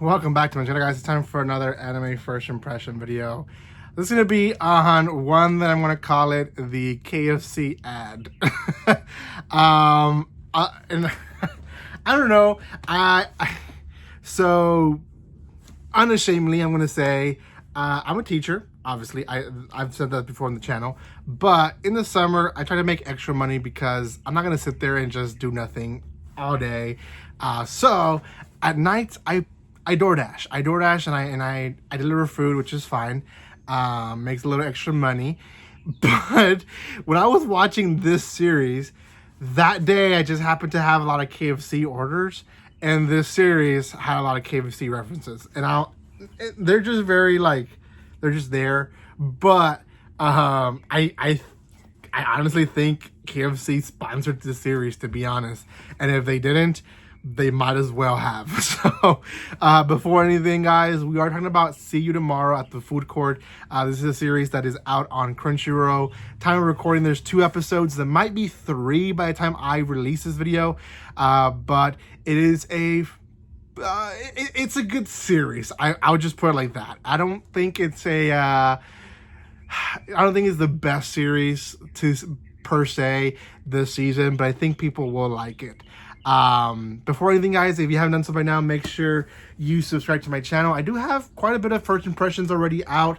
Welcome back to my channel, guys. It's time for another anime first impression video. This is going to be on one that I'm going to call it the KFC ad. And I don't know. So unashamedly, I'm going to say I'm a teacher. Obviously, I've said that before on the channel. But in the summer, I try to make extra money because I'm not going to sit there and just do nothing all day. So at night, I DoorDash. and I deliver food, which is fine. Makes a little extra money. But when I was watching this series, that day I just happened to have a lot of KFC orders, and this series had a lot of KFC references. And they're just very they're just there. But I honestly think KFC sponsored this series, to be honest. And if they didn't, they might as well have. So before anything, guys, we are talking about See You Tomorrow at the Food Court. This is a series that is out on Crunchyroll. Time of recording, there's 2 episodes. There might be 3 by the time I release this video, but it is it's a good series. I would just put it like that. I don't think it's the best series per se this season, but I think people will like it. Before anything, guys, if you haven't done so by now, make sure you subscribe to my channel. I do have quite a bit of first impressions already out.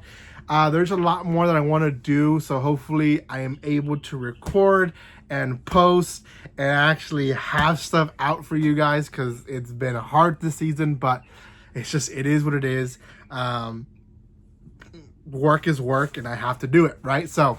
There's a lot more that I want to do, so hopefully I am able to record and post and actually have stuff out for you guys, because it's been hard this season, but it is what it is. Work is work, and I have to do it, right? So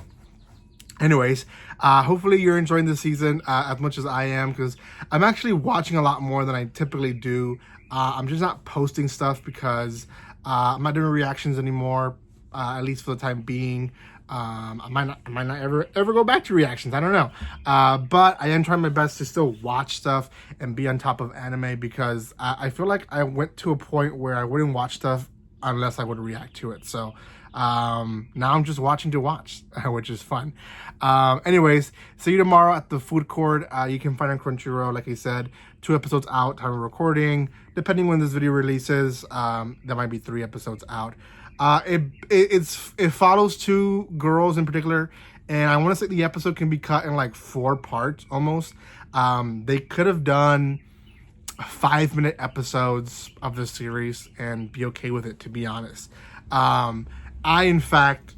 anyways, hopefully you're enjoying this season as much as I am, because I'm actually watching a lot more than I typically do. I'm just not posting stuff because I'm not doing reactions anymore, at least for the time being. I might not ever go back to reactions. I don't know. But I am trying my best to still watch stuff and be on top of anime, because I feel like I went to a point where I wouldn't watch stuff unless I would react to it. So now I'm just watching to watch, which is fun. Anyways, See You Tomorrow at the Food Court. You can find on Crunchyroll, like I said, 2 episodes out, time of recording. Depending when this video releases, there might be 3 episodes out. It follows 2 girls in particular, and I want to say the episode can be cut in like 4 parts almost. They could have done 5-minute episodes of this series and be okay with it, to be honest. I, in fact,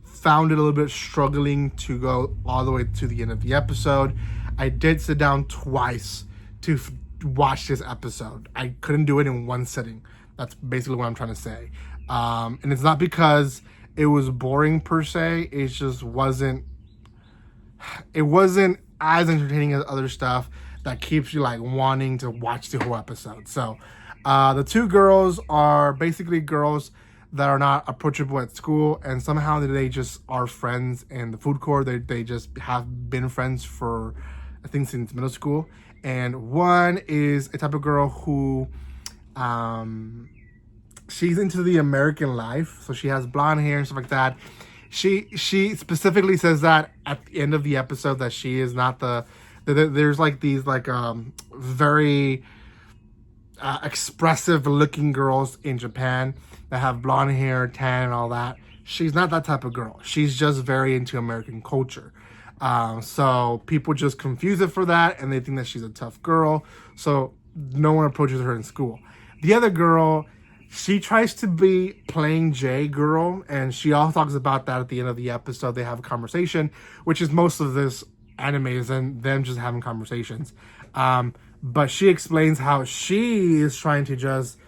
found it a little bit struggling to go all the way to the end of the episode. I did sit down twice to watch this episode. I couldn't do it in one sitting. That's basically what I'm trying to say. And it's not because it was boring per se. It just wasn't as entertaining as other stuff that keeps you like wanting to watch the whole episode. So the 2 girls are basically girls that are not approachable at school, and somehow they just are friends in the food court. They just have been friends for, I think, since middle school. And one is a type of girl who she's into the American life, so she has blonde hair and stuff like that. She specifically says that at the end of the episode that she is not there's like these very expressive looking girls in Japan that have blonde hair, tan, and all that. She's not that type of girl. She's just very into American culture. So people just confuse it for that, and they think that she's a tough girl, so no one approaches her in school. The other girl, she tries to be plain J girl, and she also talks about that at the end of the episode. They have a conversation, which is most of this anime is and them just having conversations. But she explains how she is trying to just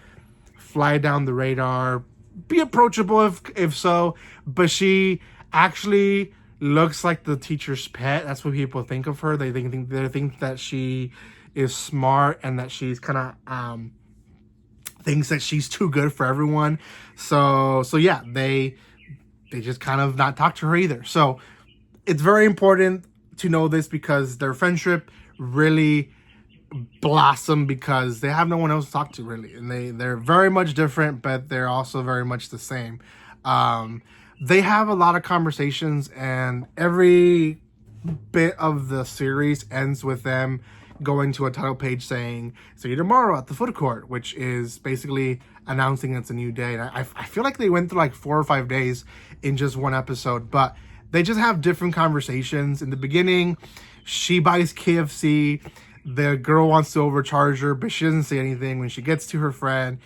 fly down the radar, be approachable if so, but she actually looks like the teacher's pet. That's what people think of her. They think that she is smart and that she's kind of thinks that she's too good for everyone. So yeah, they just kind of not talk to her either. So it's very important to know this, because their friendship really blossom because they have no one else to talk to, really, and they're very much different, but they're also very much the same. They have a lot of conversations, and every bit of the series ends with them going to a title page saying, "See you tomorrow at the food court," which is basically announcing it's a new day. And I feel like they went through like 4 or 5 days in just one episode, but they just have different conversations. In the beginning, she buys KFC. The girl wants to overcharge her, but she doesn't say anything. When she gets to her friend,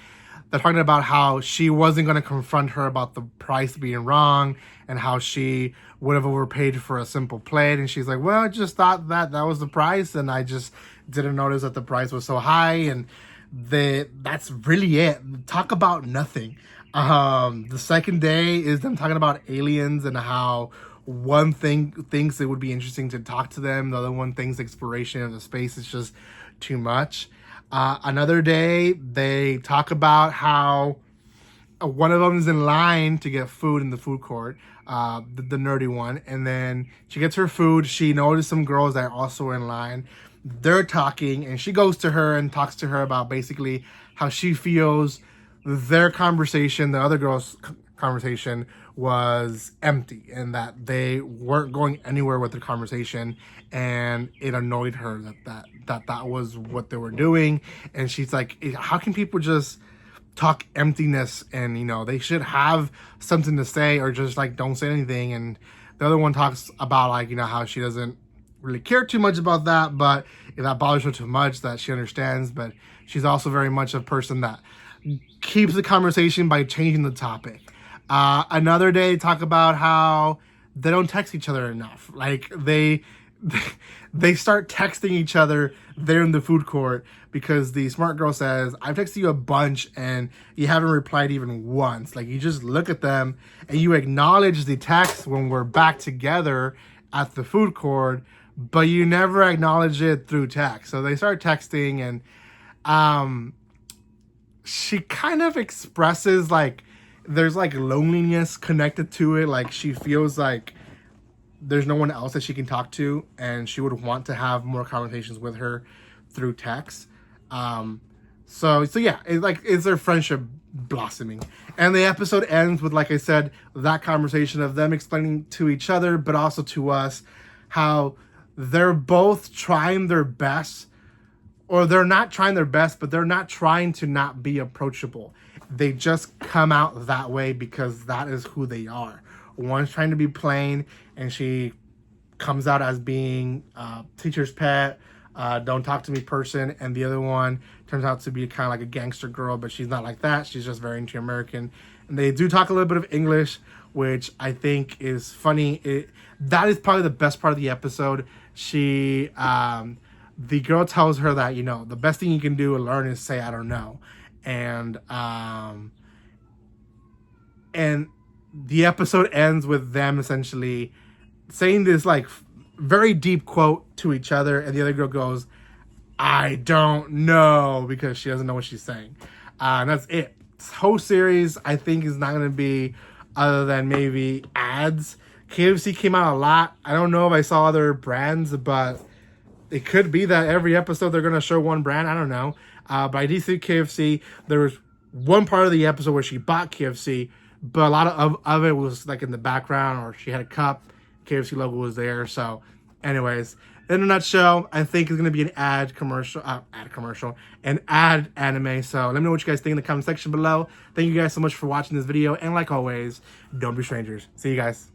they're talking about how she wasn't going to confront her about the price being wrong and how she would have overpaid for a simple plate. And she's like, well, I just thought that was the price, and I just didn't notice that the price was so high. And that's really it. Talk about nothing. The second day is them talking about aliens and how one thing thinks it would be interesting to talk to them. The other one thinks exploration of the space is just too much. Another day, they talk about how one of them is in line to get food in the food court, the nerdy one. And then she gets her food. She noticed some girls that are also in line. They're talking, and she goes to her and talks to her about basically how she feels their conversation, the other girl's conversation, was empty and that they weren't going anywhere with their conversation, and it annoyed her that was what they were doing. And she's like, how can people just talk emptiness, and they should have something to say, or just like don't say anything. And the other one talks about like how she doesn't really care too much about that, but if that bothers her too much, that she understands. But she's also very much a person that keeps the conversation by changing the topic. Another day, talk about how they don't text each other enough. Like they start texting each other there in the food court because the smart girl says, I've texted you a bunch and you haven't replied even once. Like, you just look at them and you acknowledge the text when we're back together at the food court, but you never acknowledge it through text. So they start texting, and she kind of expresses like there's like loneliness connected to it. Like, she feels like there's no one else that she can talk to, and she would want to have more conversations with her through text. So yeah, it's their friendship blossoming. And the episode ends with, like I said, that conversation of them explaining to each other, but also to us, how they're both trying their best, or they're not trying their best, but they're not trying to not be approachable. They just come out that way because that is who they are. One's trying to be plain, and she comes out as being teacher's pet, don't talk to me person, and the other one turns out to be kind of like a gangster girl, but she's not like that. She's just very anti-American. And they do talk a little bit of English, which I think is funny. That is probably the best part of the episode. She, the girl tells her that, the best thing you can do and learn is say, I don't know. And the episode ends with them essentially saying this like very deep quote to each other, and the other girl goes, I don't know, because she doesn't know what she's saying. And that's it. This whole series, I think, is not going to be other than maybe ads. KFC came out a lot. I don't know if I saw other brands, but it could be that every episode they're going to show one brand. I don't know. But I did see KFC. There was one part of the episode where she bought KFC, but a lot of it was like in the background, or she had a cup. KFC logo was there. So anyways, in a nutshell, I think it's going to be an ad anime. So let me know what you guys think in the comment section below. Thank you guys so much for watching this video. And like always, don't be strangers. See you guys.